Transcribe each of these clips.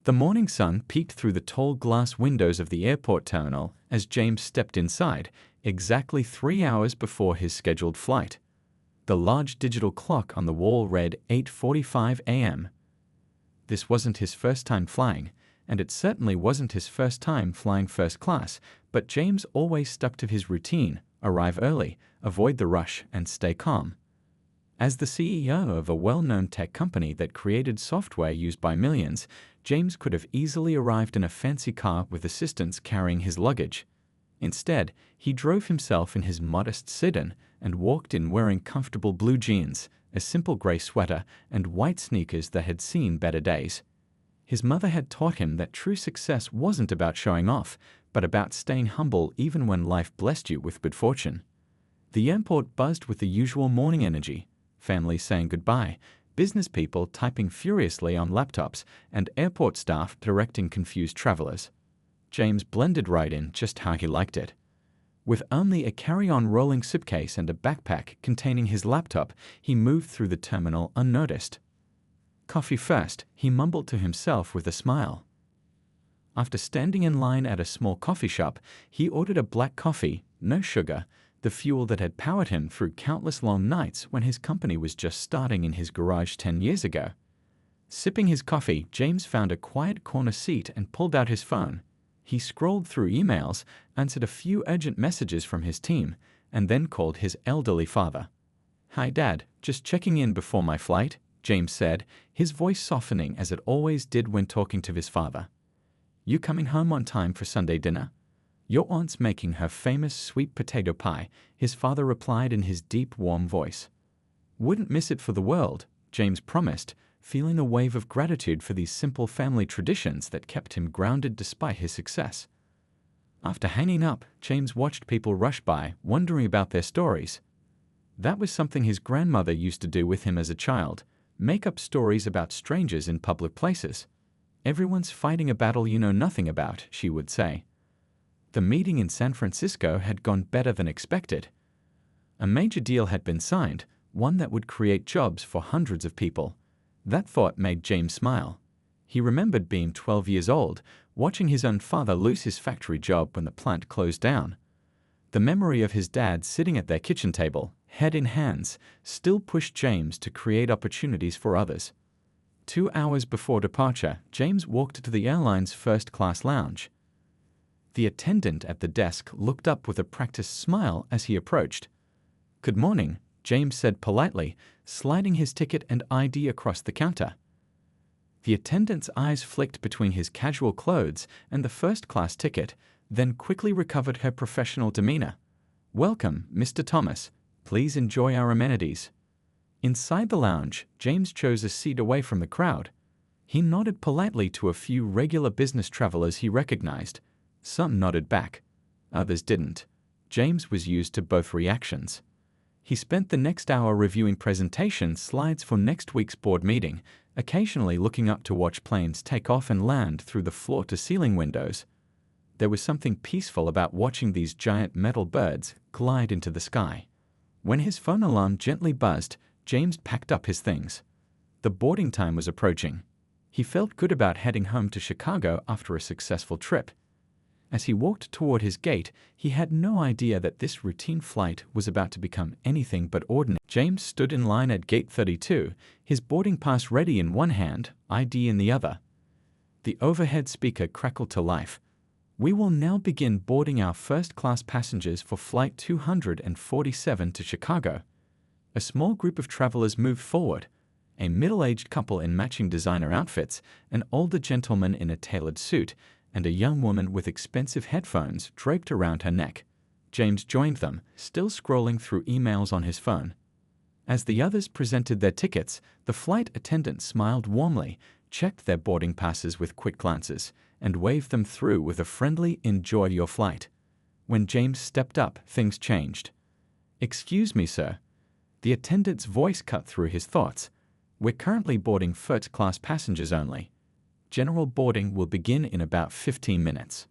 The morning sun peeked through the tall glass windows of the airport terminal as James stepped inside, exactly 3 hours before his scheduled flight. The large digital clock on the wall read 8:45 a.m. This wasn't his first time flying, and it certainly wasn't his first time flying first class, but James always stuck to his routine: arrive early, avoid the rush, and stay calm. As the CEO of a well-known tech company that created software used by millions, James could have easily arrived in a fancy car with assistants carrying his luggage. Instead, he drove himself in his modest sedan and walked in wearing comfortable blue jeans, a simple gray sweater, and white sneakers that had seen better days. His mother had taught him that true success wasn't about showing off, but about staying humble even when life blessed you with good fortune. The airport buzzed with the usual morning energy: families saying goodbye, business people typing furiously on laptops, and airport staff directing confused travelers. James blended right in just how he liked it. With only a carry-on rolling suitcase and a backpack containing his laptop, he moved through the terminal unnoticed. "Coffee first," he mumbled to himself with a smile. After standing in line at a small coffee shop, he ordered a black coffee, no sugar, the fuel that had powered him through countless long nights when his company was just starting in his garage 10 years ago. Sipping his coffee, James found a quiet corner seat and pulled out his phone. He scrolled through emails, answered a few urgent messages from his team, and then called his elderly father. "Hi, Dad, just checking in before my flight," James said, his voice softening as it always did when talking to his father. "You coming home on time for Sunday dinner?" "Your aunt's making her famous sweet potato pie," his father replied in his deep, warm voice. "Wouldn't miss it for the world," James promised, feeling a wave of gratitude for these simple family traditions that kept him grounded despite his success. After hanging up, James watched people rush by, wondering about their stories. That was something his grandmother used to do with him as a child: make up stories about strangers in public places. "Everyone's fighting a battle you know nothing about," she would say. The meeting in San Francisco had gone better than expected. A major deal had been signed, one that would create jobs for hundreds of people. That thought made James smile. He remembered being 12 years old, watching his own father lose his factory job when the plant closed down. The memory of his dad sitting at their kitchen table, head in hands, still pushed James to create opportunities for others. 2 hours before departure, James walked to the airline's first-class lounge. The attendant at the desk looked up with a practiced smile as he approached. "Good morning," James said politely, sliding his ticket and ID across the counter. The attendant's eyes flicked between his casual clothes and the first-class ticket, then quickly recovered her professional demeanor. "Welcome, Mr. Thomas. Please enjoy our amenities." Inside the lounge, James chose a seat away from the crowd. He nodded politely to a few regular business travelers he recognized. Some nodded back. Others didn't. James was used to both reactions. He spent the next hour reviewing presentation slides for next week's board meeting, occasionally looking up to watch planes take off and land through the floor-to-ceiling windows. There was something peaceful about watching these giant metal birds glide into the sky. When his phone alarm gently buzzed, James packed up his things. The boarding time was approaching. He felt good about heading home to Chicago after a successful trip. As he walked toward his gate, he had no idea that this routine flight was about to become anything but ordinary. James stood in line at gate 32, his boarding pass ready in one hand, ID in the other. The overhead speaker crackled to life. "We will now begin boarding our first-class passengers for Flight 247 to Chicago." A small group of travelers moved forward. A middle-aged couple in matching designer outfits, an older gentleman in a tailored suit, and a young woman with expensive headphones draped around her neck. James joined them, still scrolling through emails on his phone. As the others presented their tickets, the flight attendant smiled warmly, checked their boarding passes with quick glances, and waved them through with a friendly "enjoy your flight." When James stepped up, things changed. "Excuse me, sir." The attendant's voice cut through his thoughts. "We're currently boarding first-class passengers only. General boarding will begin in about 15 minutes.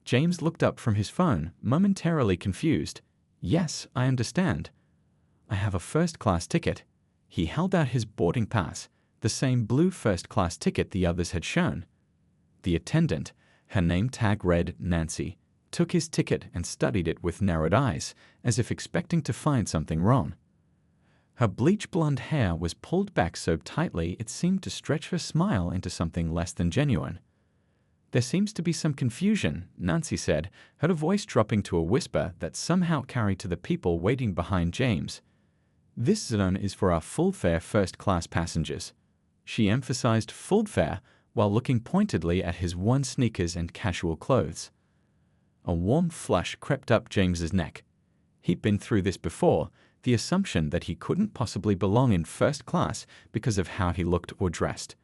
James looked up from his phone, momentarily confused. "Yes, I understand. I have a first-class ticket." He held out his boarding pass, the same blue first-class ticket the others had shown. The attendant, her name tag read Nancy, took his ticket and studied it with narrowed eyes, as if expecting to find something wrong. Her bleach-blonde hair was pulled back so tightly it seemed to stretch her smile into something less than genuine. "There seems to be some confusion," Nancy said, her voice dropping to a whisper that somehow carried to the people waiting behind James. "This zone is for our full-fare first-class passengers." She emphasized full fare while looking pointedly at his worn sneakers and casual clothes. A warm flush crept up James's neck. He'd been through this before, the assumption that he couldn't possibly belong in first class because of how he looked or dressed.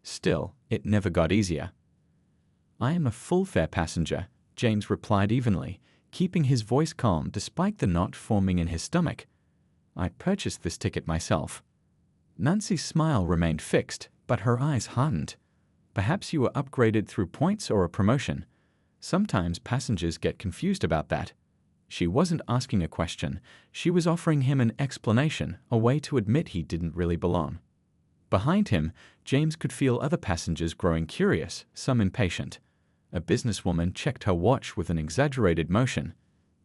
Still, it never got easier. "I am a full-fare passenger," James replied evenly, keeping his voice calm despite the knot forming in his stomach. "I purchased this ticket myself." Nancy's smile remained fixed, but her eyes hardened. "Perhaps you were upgraded through points or a promotion. Sometimes passengers get confused about that." She wasn't asking a question. She was offering him an explanation, a way to admit he didn't really belong. Behind him, James could feel other passengers growing curious, some impatient. A businesswoman checked her watch with an exaggerated motion.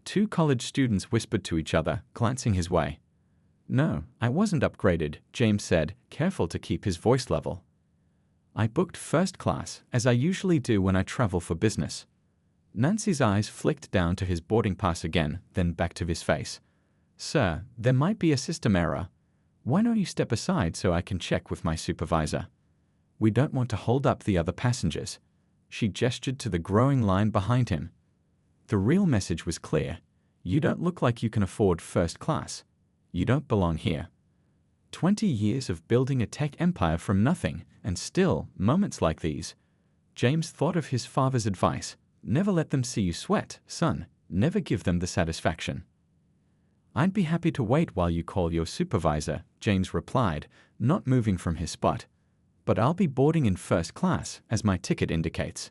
2 college students whispered to each other, glancing his way. "No, I wasn't upgraded," James said, careful to keep his voice level. "I booked first class, as I usually do when I travel for business." Nancy's eyes flicked down to his boarding pass again, then back to his face. "Sir, there might be a system error. Why don't you step aside so I can check with my supervisor? We don't want to hold up the other passengers." She gestured to the growing line behind him. The real message was clear. "You don't look like you can afford first class. You don't belong here." 20 years of building a tech empire from nothing, and still, moments like these. James thought of his father's advice. "Never let them see you sweat, son. Never give them the satisfaction." "I'd be happy to wait while you call your supervisor," James replied, not moving from his spot. "But I'll be boarding in first class, as my ticket indicates."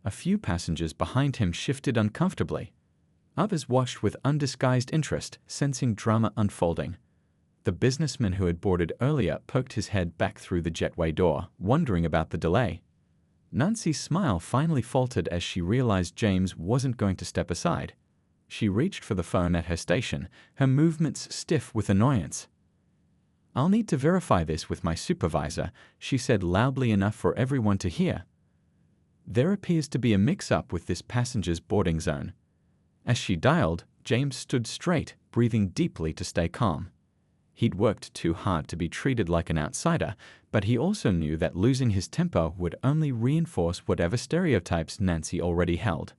A few passengers behind him shifted uncomfortably. Others watched with undisguised interest, sensing drama unfolding. The businessman who had boarded earlier poked his head back through the jetway door, wondering about the delay. Nancy's smile finally faltered as she realized James wasn't going to step aside. She reached for the phone at her station, her movements stiff with annoyance. "I'll need to verify this with my supervisor," she said loudly enough for everyone to hear. "There appears to be a mix-up with this passenger's boarding zone." As she dialed, James stood straight, breathing deeply to stay calm. He'd worked too hard to be treated like an outsider, but he also knew that losing his temper would only reinforce whatever stereotypes Nancy already held.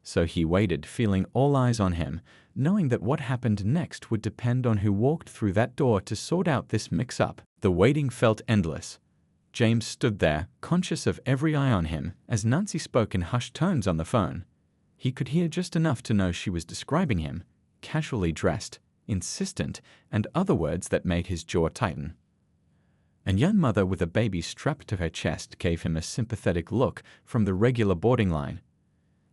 So he waited, feeling all eyes on him, knowing that what happened next would depend on who walked through that door to sort out this mix-up. The waiting felt endless. James stood there, conscious of every eye on him, as Nancy spoke in hushed tones on the phone. He could hear just enough to know she was describing him, casually dressed, insistent, and other words that made his jaw tighten. A young mother with a baby strapped to her chest gave him a sympathetic look from the regular boarding line.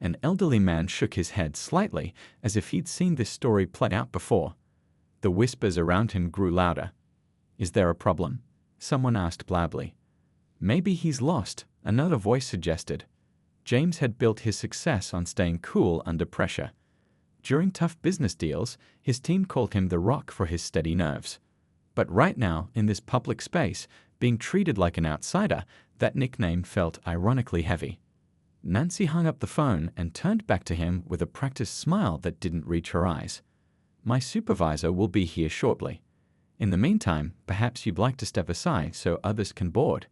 An elderly man shook his head slightly, as if he'd seen this story played out before. The whispers around him grew louder. "Is there a problem?" someone asked blandly. "Maybe he's lost," another voice suggested. James had built his success on staying cool under pressure. During tough business deals, his team called him the Rock for his steady nerves. But right now, in this public space, being treated like an outsider, that nickname felt ironically heavy. Nancy hung up the phone and turned back to him with a practiced smile that didn't reach her eyes. "My supervisor will be here shortly. In the meantime, perhaps you'd like to step aside so others can board."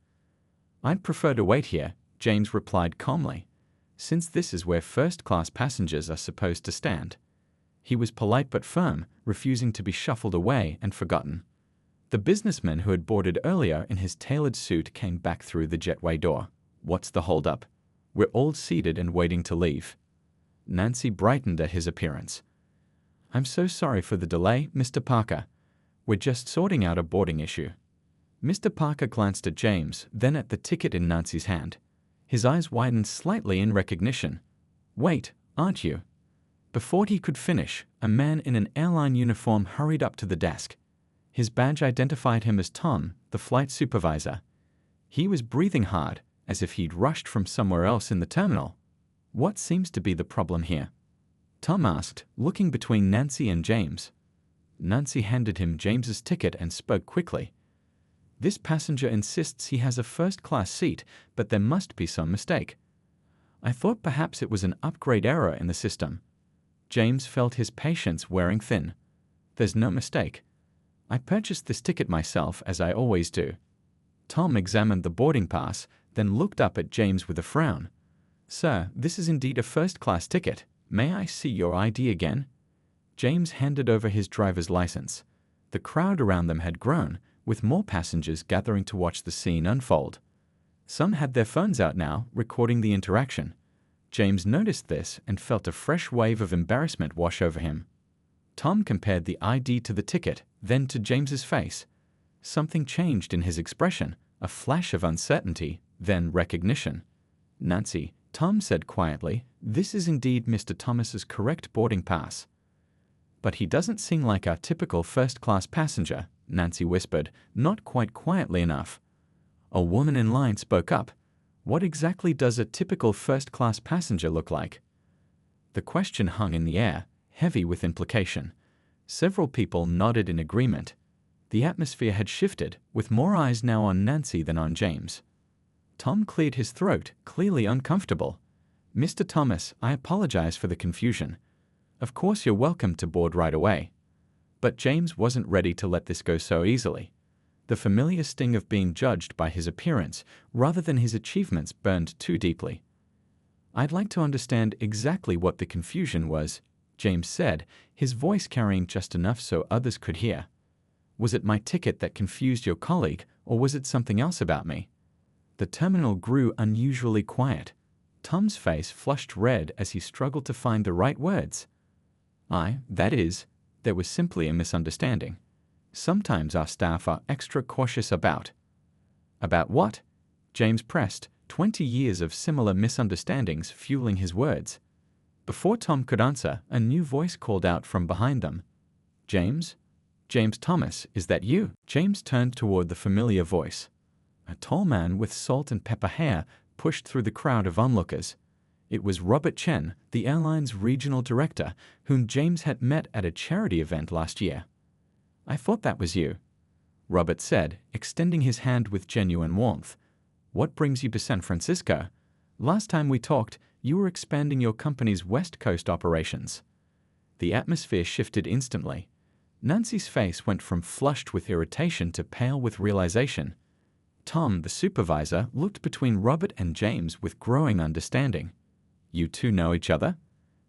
"I'd prefer to wait here," James replied calmly, "since this is where first-class passengers are supposed to stand." He was polite but firm, refusing to be shuffled away and forgotten. The businessman who had boarded earlier in his tailored suit came back through the jetway door. "What's the holdup?" "We're all seated and waiting to leave." Nancy brightened at his appearance. "I'm so sorry for the delay, Mr. Parker. We're just sorting out a boarding issue." Mr. Parker glanced at James, then at the ticket in Nancy's hand. His eyes widened slightly in recognition. "Wait, aren't you?" Before he could finish, a man in an airline uniform hurried up to the desk. His badge identified him as Tom, the flight supervisor. He was breathing hard, as if he'd rushed from somewhere else in the terminal. "What seems to be the problem here?" Tom asked, looking between Nancy and James. Nancy handed him James's ticket and spoke quickly. "This passenger insists he has a first-class seat, but there must be some mistake. I thought perhaps it was an upgrade error in the system." James felt his patience wearing thin. "There's no mistake. I purchased this ticket myself, as I always do." Tom examined the boarding pass, then looked up at James with a frown. "Sir, this is indeed a first-class ticket. May I see your ID again?" James handed over his driver's license. The crowd around them had grown, with more passengers gathering to watch the scene unfold. Some had their phones out now, recording the interaction. James noticed this and felt a fresh wave of embarrassment wash over him. Tom compared the ID to the ticket, then to James's face. Something changed in his expression, a flash of uncertainty, then recognition. "Nancy," Tom said quietly, "this is indeed Mr. Thomas's correct boarding pass." "But he doesn't seem like our typical first-class passenger," Nancy whispered, not quite quietly enough. A woman in line spoke up. "What exactly does a typical first-class passenger look like?" The question hung in the air, heavy with implication. Several people nodded in agreement. The atmosphere had shifted, with more eyes now on Nancy than on James. Tom cleared his throat, clearly uncomfortable. "Mr. Thomas, I apologize for the confusion. Of course you're welcome to board right away." But James wasn't ready to let this go so easily. The familiar sting of being judged by his appearance rather than his achievements burned too deeply. "I'd like to understand exactly what the confusion was," James said, his voice carrying just enough so others could hear. "Was it my ticket that confused your colleague, or was it something else about me?" The terminal grew unusually quiet. Tom's face flushed red as he struggled to find the right words. That is, there was simply a misunderstanding. Sometimes our staff are extra cautious about." "About what?" James pressed, 20 years of similar misunderstandings fueling his words. Before Tom could answer, a new voice called out from behind them. "James? James Thomas, is that you?" James turned toward the familiar voice. A tall man with salt and pepper hair pushed through the crowd of onlookers. It was Robert Chen, the airline's regional director, whom James had met at a charity event last year. "I thought that was you," Robert said, extending his hand with genuine warmth. "What brings you to San Francisco? Last time we talked, you were expanding your company's West Coast operations." The atmosphere shifted instantly. Nancy's face went from flushed with irritation to pale with realization. Tom, the supervisor, looked between Robert and James with growing understanding. "You two know each other?"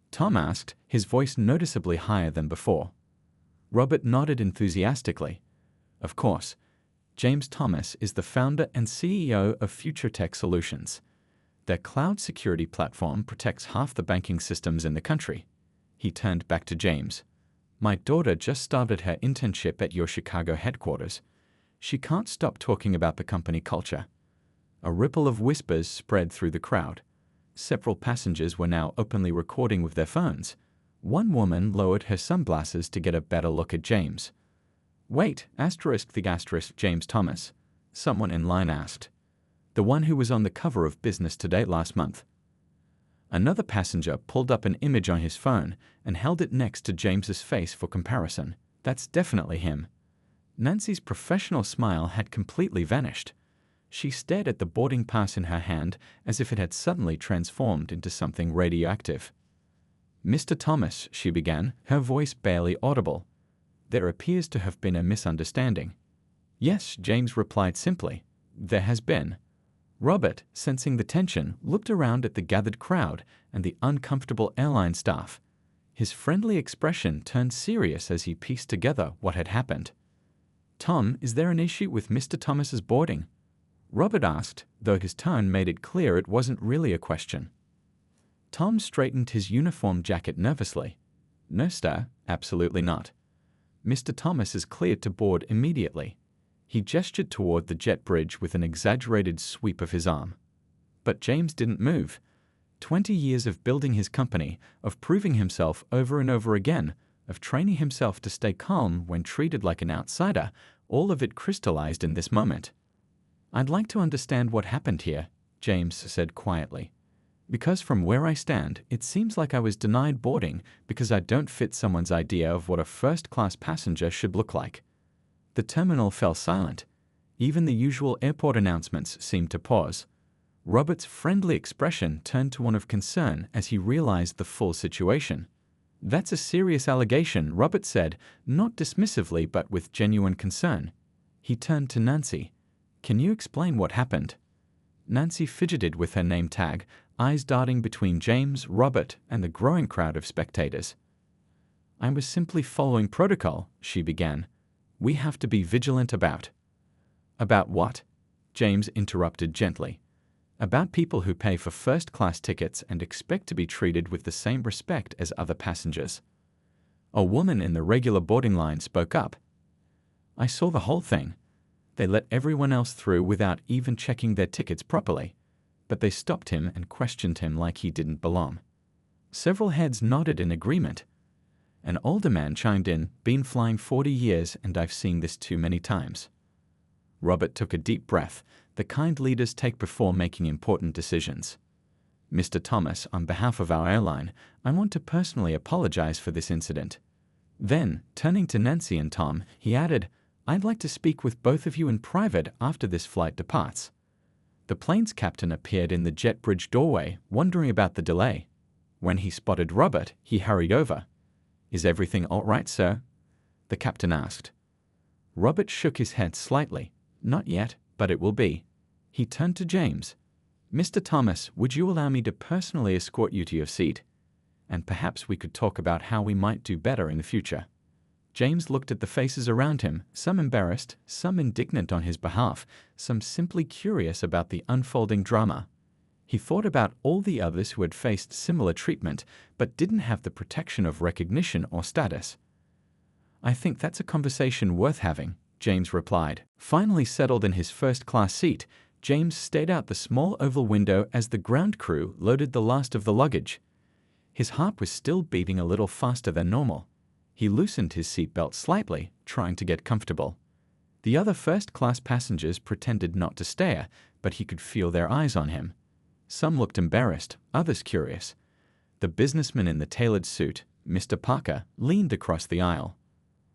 Tom asked, his voice noticeably higher than before. Robert nodded enthusiastically. "Of course. James Thomas is the founder and CEO of Future Tech Solutions. Their cloud security platform protects half the banking systems in the country." He turned back to James. "My daughter just started her internship at your Chicago headquarters. She can't stop talking about the company culture." A ripple of whispers spread through the crowd. Several passengers were now openly recording with their phones. One woman lowered her sunglasses to get a better look at James. "Wait, James Thomas," someone in line asked. "The one who was on the cover of Business Today last month." Another passenger pulled up an image on his phone and held it next to James's face for comparison. "That's definitely him." Nancy's professional smile had completely vanished. She stared at the boarding pass in her hand as if it had suddenly transformed into something radioactive. "Mr. Thomas," she began, her voice barely audible. "There appears to have been a misunderstanding." "Yes," James replied simply. "There has been." Robert, sensing the tension, looked around at the gathered crowd and the uncomfortable airline staff. His friendly expression turned serious as he pieced together what had happened. "Tom, is there an issue with Mr. Thomas's boarding?" Robert asked, though his tone made it clear it wasn't really a question. Tom straightened his uniform jacket nervously. "No, sir, absolutely not. Mr. Thomas is cleared to board immediately." He gestured toward the jet bridge with an exaggerated sweep of his arm. But James didn't move. 20 years of building his company, of proving himself over and over again, of training himself to stay calm when treated like an outsider, all of it crystallized in this moment. "I'd like to understand what happened here," James said quietly. Because from where I stand, it seems like I was denied boarding because I don't fit someone's idea of what a first-class passenger should look like. The terminal fell silent. Even the usual airport announcements seemed to pause. Robert's friendly expression turned to one of concern as he realized the full situation. That's a serious allegation, Robert said, not dismissively but with genuine concern. He turned to Nancy. Can you explain what happened? Nancy fidgeted with her name tag, eyes darting between James, Robert, and the growing crowd of spectators. I was simply following protocol, she began. We have to be vigilant about. About what? James interrupted gently. About people who pay for first-class tickets and expect to be treated with the same respect as other passengers. A woman in the regular boarding line spoke up. I saw the whole thing. They let everyone else through without even checking their tickets properly, but they stopped him and questioned him like he didn't belong. Several heads nodded in agreement. An older man chimed in, been flying 40 years and I've seen this too many times. Robert took a deep breath, the kind leaders take before making important decisions. Mr. Thomas, on behalf of our airline, I want to personally apologize for this incident. Then, turning to Nancy and Tom, he added, I'd like to speak with both of you in private after this flight departs. The plane's captain appeared in the jet bridge doorway, wondering about the delay. When he spotted Robert, he hurried over. Is everything all right, sir? The captain asked. Robert shook his head slightly. Not yet, but it will be. He turned to James. Mr. Thomas, would you allow me to personally escort you to your seat? And perhaps we could talk about how we might do better in the future. James looked at the faces around him, some embarrassed, some indignant on his behalf, some simply curious about the unfolding drama. He thought about all the others who had faced similar treatment, but didn't have the protection of recognition or status. I think that's a conversation worth having, James replied. Finally settled in his first-class seat, James stayed out the small oval window as the ground crew loaded the last of the luggage. His heart was still beating a little faster than normal. He loosened his seatbelt slightly, trying to get comfortable. The other first-class passengers pretended not to stare, but he could feel their eyes on him. Some looked embarrassed, others curious. The businessman in the tailored suit, Mr. Parker, leaned across the aisle.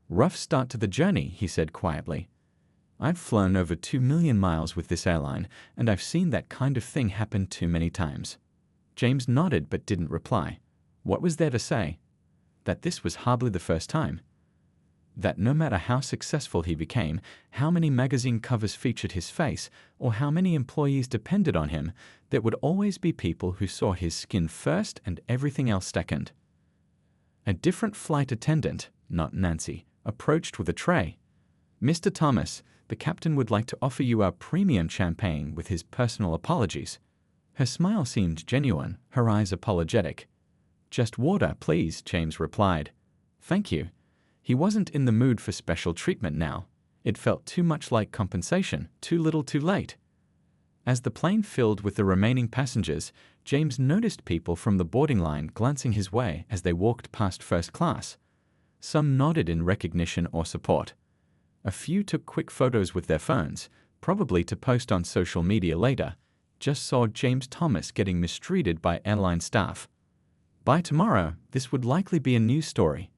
Rough start to the journey, he said quietly. I've flown over 2 million miles with this airline, and I've seen that kind of thing happen too many times. James nodded but didn't reply. What was there to say? That this was hardly the first time. That no matter how successful he became, how many magazine covers featured his face, or how many employees depended on him, there would always be people who saw his skin first and everything else second. A different flight attendant, not Nancy, approached with a tray. Mr. Thomas, the captain would like to offer you our premium champagne with his personal apologies. Her smile seemed genuine, her eyes apologetic. Just water, please, James replied. Thank you. He wasn't in the mood for special treatment now. It felt too much like compensation, too little too late. As the plane filled with the remaining passengers, James noticed people from the boarding line glancing his way as they walked past first class. Some nodded in recognition or support. A few took quick photos with their phones, probably to post on social media later. Just saw James Thomas getting mistreated by airline staff. By tomorrow, this would likely be a news story.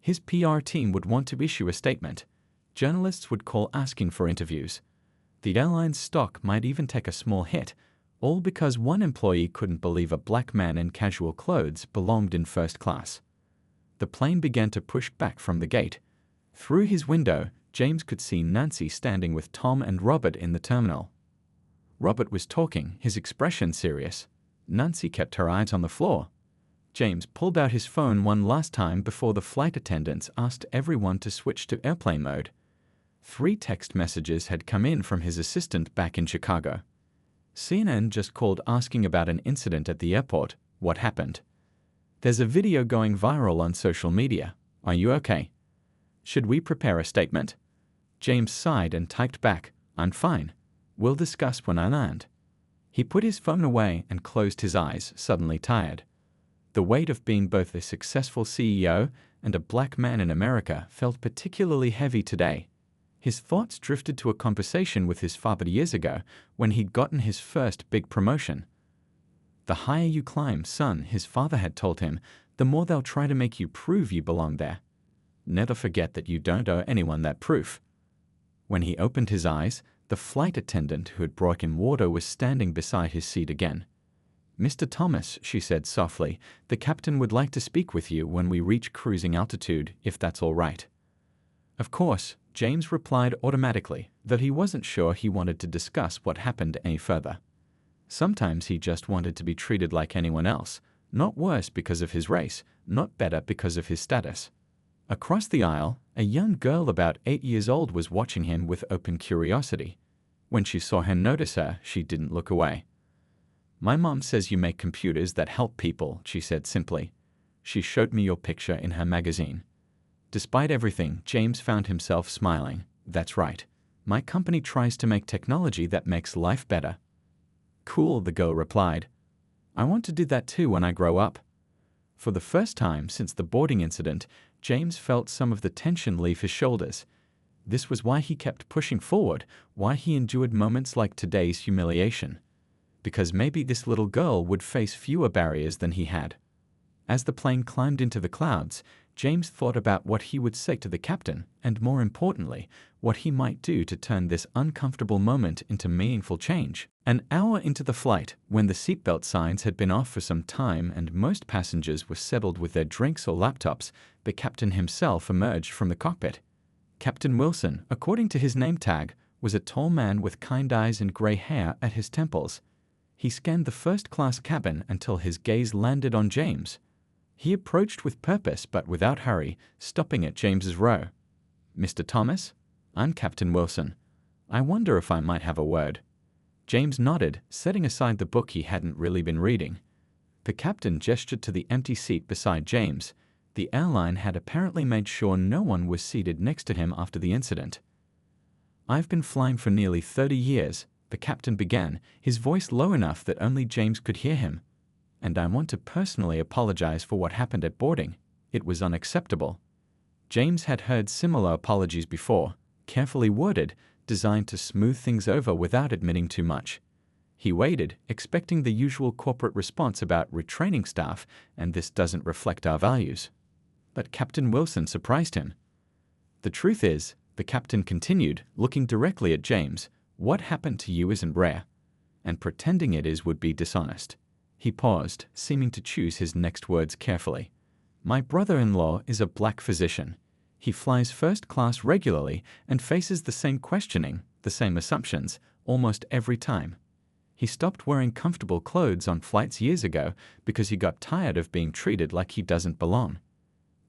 His PR team would want to issue a statement. Journalists would call asking for interviews. The airline's stock might even take a small hit, all because one employee couldn't believe a black man in casual clothes belonged in first class. The plane began to push back from the gate. Through his window, James could see Nancy standing with Tom and Robert in the terminal. Robert was talking, his expression serious. Nancy kept her eyes on the floor. James pulled out his phone one last time before the flight attendants asked everyone to switch to airplane mode. 3 text messages had come in from his assistant back in Chicago. CNN just called asking about an incident at the airport. What happened? There's a video going viral on social media. Are you okay? Should we prepare a statement? James sighed and typed back, I'm fine. We'll discuss when I land. He put his phone away and closed his eyes, suddenly tired. The weight of being both a successful CEO and a black man in America felt particularly heavy today. His thoughts drifted to a conversation with his father years ago when he'd gotten his first big promotion. "The higher you climb, son," his father had told him, "the more they'll try to make you prove you belong there. Never forget that you don't owe anyone that proof." When he opened his eyes, the flight attendant who had brought him water was standing beside his seat again. "Mr. Thomas," she said softly, "the captain would like to speak with you when we reach cruising altitude, if that's all right." Of course, James replied automatically that he wasn't sure he wanted to discuss what happened any further. Sometimes he just wanted to be treated like anyone else, not worse because of his race, not better because of his status. Across the aisle, a young girl about 8 years old was watching him with open curiosity. When she saw him notice her, she didn't look away. "My mom says you make computers that help people," she said simply. "She showed me your picture in her magazine." Despite everything, James found himself smiling. "That's right. My company tries to make technology that makes life better." "Cool," the girl replied. "I want to do that too when I grow up." For the first time since the boarding incident, James felt some of the tension leave his shoulders. This was why he kept pushing forward, why he endured moments like today's humiliation. Because maybe this little girl would face fewer barriers than he had. As the plane climbed into the clouds, James thought about what he would say to the captain, and more importantly, what he might do to turn this uncomfortable moment into meaningful change. An hour into the flight, when the seatbelt signs had been off for some time and most passengers were settled with their drinks or laptops, the captain himself emerged from the cockpit. Captain Wilson, according to his name tag, was a tall man with kind eyes and gray hair at his temples. He scanned the first-class cabin until his gaze landed on James. He approached with purpose but without hurry, stopping at James's row. "Mr. Thomas? I'm Captain Wilson. I wonder if I might have a word." James nodded, setting aside the book he hadn't really been reading. The captain gestured to the empty seat beside James. The airline had apparently made sure no one was seated next to him after the incident. "I've been flying for nearly 30 years, the captain began, his voice low enough that only James could hear him. "And I want to personally apologize for what happened at boarding. It was unacceptable." James had heard similar apologies before, carefully worded, designed to smooth things over without admitting too much. He waited, expecting the usual corporate response about retraining staff, and this doesn't reflect our values. But Captain Wilson surprised him. "The truth is," the captain continued, looking directly at James, "what happened to you isn't rare, and pretending it is would be dishonest." He paused, seeming to choose his next words carefully. "My brother-in-law is a black physician. He flies first class regularly and faces the same questioning, the same assumptions, almost every time. He stopped wearing comfortable clothes on flights years ago because he got tired of being treated like he doesn't belong."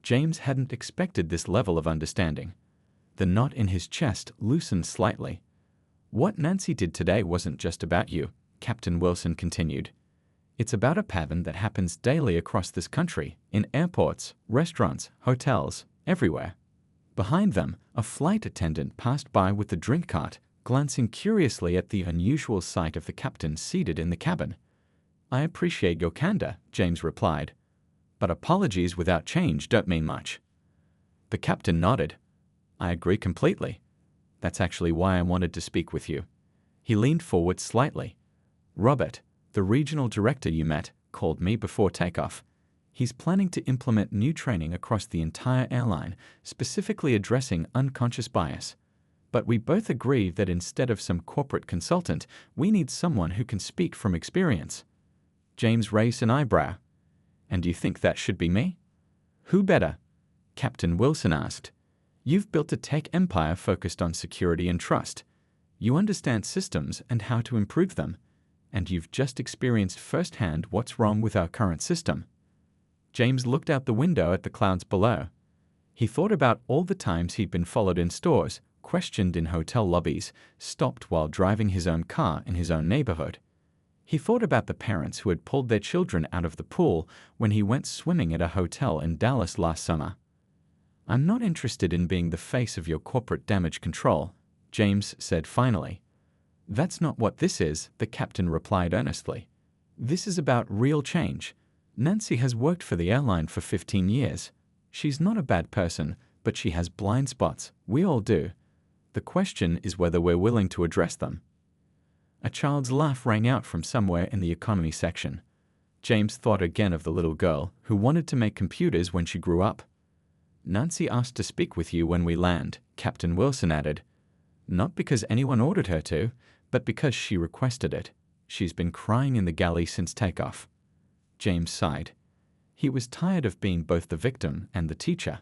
James hadn't expected this level of understanding. The knot in his chest loosened slightly. "What Nancy did today wasn't just about you," Captain Wilson continued. "It's about a pattern that happens daily across this country, in airports, restaurants, hotels, everywhere." Behind them, a flight attendant passed by with the drink cart, glancing curiously at the unusual sight of the captain seated in the cabin. "I appreciate your candor," James replied. "But apologies without change don't mean much." The captain nodded. "I agree completely. That's actually why I wanted to speak with you." He leaned forward slightly. "Robert, the regional director you met, called me before takeoff. He's planning to implement new training across the entire airline, specifically addressing unconscious bias. But we both agree that instead of some corporate consultant, we need someone who can speak from experience." James raised an eyebrow. "And you think that should be me?" "Who better?" Captain Wilson asked. "You've built a tech empire focused on security and trust. You understand systems and how to improve them. And you've just experienced firsthand what's wrong with our current system." James looked out the window at the clouds below. He thought about all the times he'd been followed in stores, questioned in hotel lobbies, stopped while driving his own car in his own neighborhood. He thought about the parents who had pulled their children out of the pool when he went swimming at a hotel in Dallas last summer. "I'm not interested in being the face of your corporate damage control," James said finally. "That's not what this is," the captain replied earnestly. "This is about real change. Nancy has worked for the airline for 15 years. She's not a bad person, but she has blind spots. We all do. The question is whether we're willing to address them." A child's laugh rang out from somewhere in the economy section. James thought again of the little girl who wanted to make computers when she grew up. "Nancy asked to speak with you when we land," Captain Wilson added. "Not because anyone ordered her to, but because she requested it. She's been crying in the galley since takeoff." James sighed. He was tired of being both the victim and the teacher,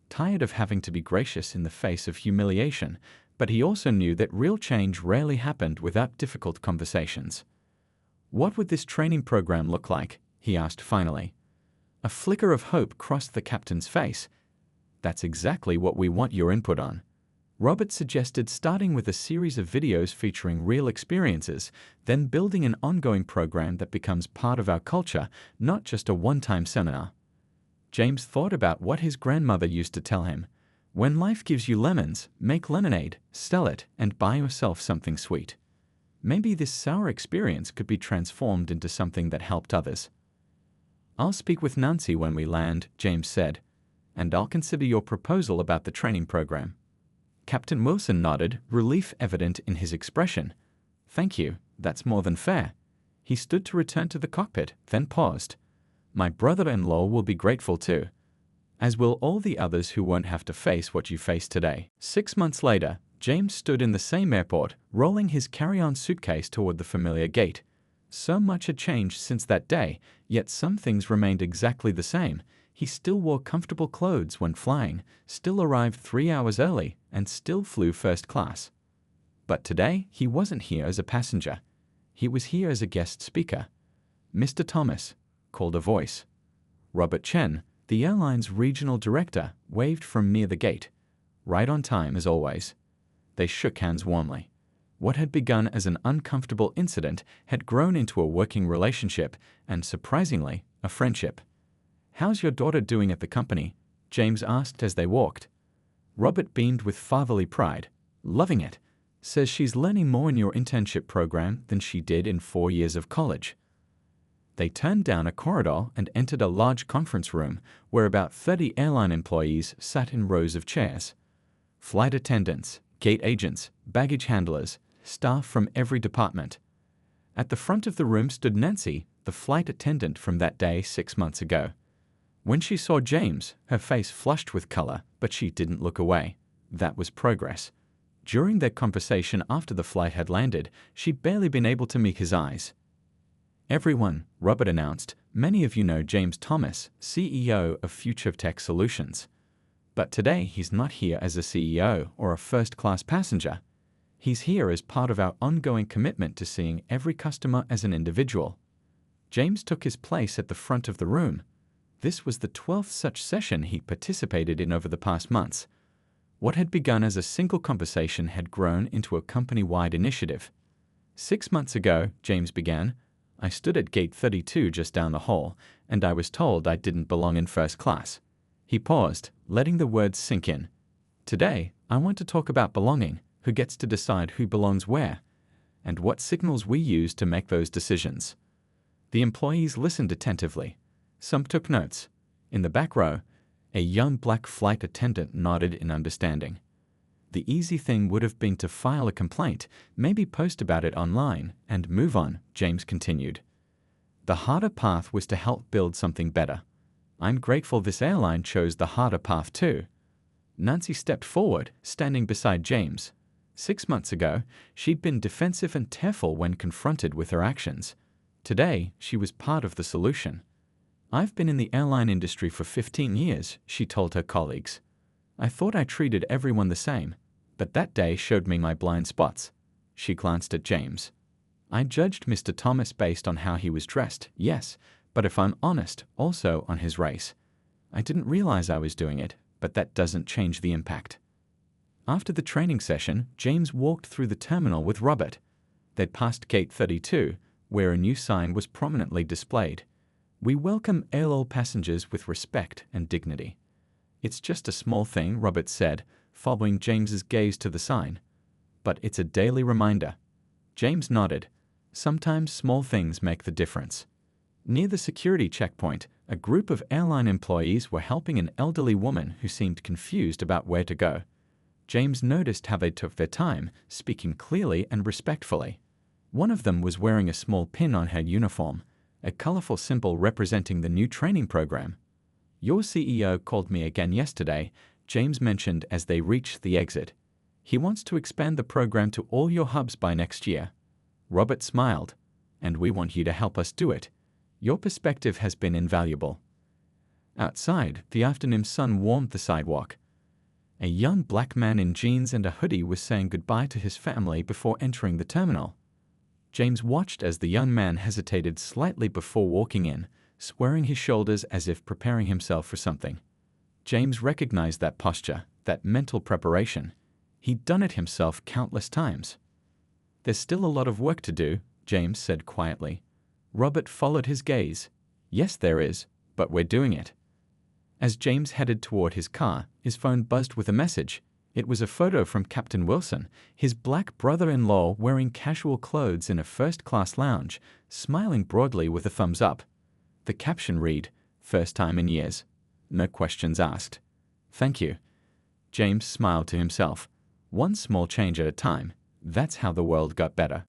tired of having to be gracious in the face of humiliation, but he also knew that real change rarely happened without difficult conversations. "What would this training program look like?" he asked finally. A flicker of hope crossed the captain's face. "That's exactly what we want your input on." Robert suggested starting with a series of videos featuring real experiences, then building an ongoing program that becomes part of our culture, not just a one-time seminar. James thought about what his grandmother used to tell him. "When life gives you lemons, make lemonade, sell it, and buy yourself something sweet." Maybe this sour experience could be transformed into something that helped others. "I'll speak with Nancy when we land," James said, "and I'll consider your proposal about the training program." Captain Wilson nodded, relief evident in his expression. "Thank you, that's more than fair." He stood to return to the cockpit, then paused. "My brother-in-law will be grateful too, as will all the others who won't have to face what you face today." 6 months later, James stood in the same airport, rolling his carry-on suitcase toward the familiar gate. So much had changed since that day, yet some things remained exactly the same. He still wore comfortable clothes when flying, still arrived 3 hours early, and still flew first class. But today, he wasn't here as a passenger. He was here as a guest speaker. "Mr. Thomas," called a voice. Robert Chen, the airline's regional director, waved from near the gate. Right on time, as always. They shook hands warmly. What had begun as an uncomfortable incident had grown into a working relationship and, surprisingly, a friendship. "How's your daughter doing at the company?" James asked as they walked. Robert beamed with fatherly pride. "Loving it. Says she's learning more in your internship program than she did in 4 years of college." They turned down a corridor and entered a large conference room where about 30 airline employees sat in rows of chairs. Flight attendants, gate agents, baggage handlers, staff from every department. At the front of the room stood Nancy, the flight attendant from that day 6 months ago. When she saw James, her face flushed with color, but she didn't look away. That was progress. During their conversation after the flight had landed, she'd barely been able to meet his eyes. "Everyone," Robert announced, "many of you know James Thomas, CEO of Future Tech Solutions. But today he's not here as a CEO or a first-class passenger. He's here as part of our ongoing commitment to seeing every customer as an individual." James took his place at the front of the room. This was the 12th such session he participated in over the past months. What had begun as a single conversation had grown into a company-wide initiative. 6 months ago, James began, "I stood at gate 32 just down the hall, and I was told I didn't belong in first class." He paused, letting the words sink in. "Today, I want to talk about belonging, who gets to decide who belongs where, and what signals we use to make those decisions." The employees listened attentively. Some took notes. In the back row, a young black flight attendant nodded in understanding. The easy thing would have been to file a complaint, maybe post about it online, and move on, James continued. The harder path was to help build something better. "I'm grateful this airline chose the harder path too." Nancy stepped forward, standing beside James. 6 months ago, she'd been defensive and tearful when confronted with her actions. Today, she was part of the solution. "I've been in the airline industry for 15 years, she told her colleagues. "I thought I treated everyone the same, but that day showed me my blind spots." She glanced at James. "I judged Mr. Thomas based on how he was dressed, yes, but if I'm honest, also on his race. I didn't realize I was doing it, but that doesn't change the impact." After the training session, James walked through the terminal with Robert. They'd passed gate 32, where a new sign was prominently displayed. "We welcome all passengers with respect and dignity." "It's just a small thing," Robert said, following James's gaze to the sign. "But it's a daily reminder." James nodded. Sometimes small things make the difference. Near the security checkpoint, a group of airline employees were helping an elderly woman who seemed confused about where to go. James noticed how they took their time, speaking clearly and respectfully. One of them was wearing a small pin on her uniform, a colorful symbol representing the new training program. "Your CEO called me again yesterday," James mentioned as they reached the exit. "He wants to expand the program to all your hubs by next year." Robert smiled. "And we want you to help us do it. Your perspective has been invaluable." Outside, the afternoon sun warmed the sidewalk. A young black man in jeans and a hoodie was saying goodbye to his family before entering the terminal. James watched as the young man hesitated slightly before walking in, squaring his shoulders as if preparing himself for something. James recognized that posture, that mental preparation. He'd done it himself countless times. "There's still a lot of work to do," James said quietly. Robert followed his gaze. "Yes, there is, but we're doing it." As James headed toward his car, his phone buzzed with a message. It was a photo from Captain Wilson, his black brother-in-law wearing casual clothes in a first-class lounge, smiling broadly with a thumbs up. The caption read, "First time in years. No questions asked." "Thank you." James smiled to himself. One small change at a time. That's how the world got better.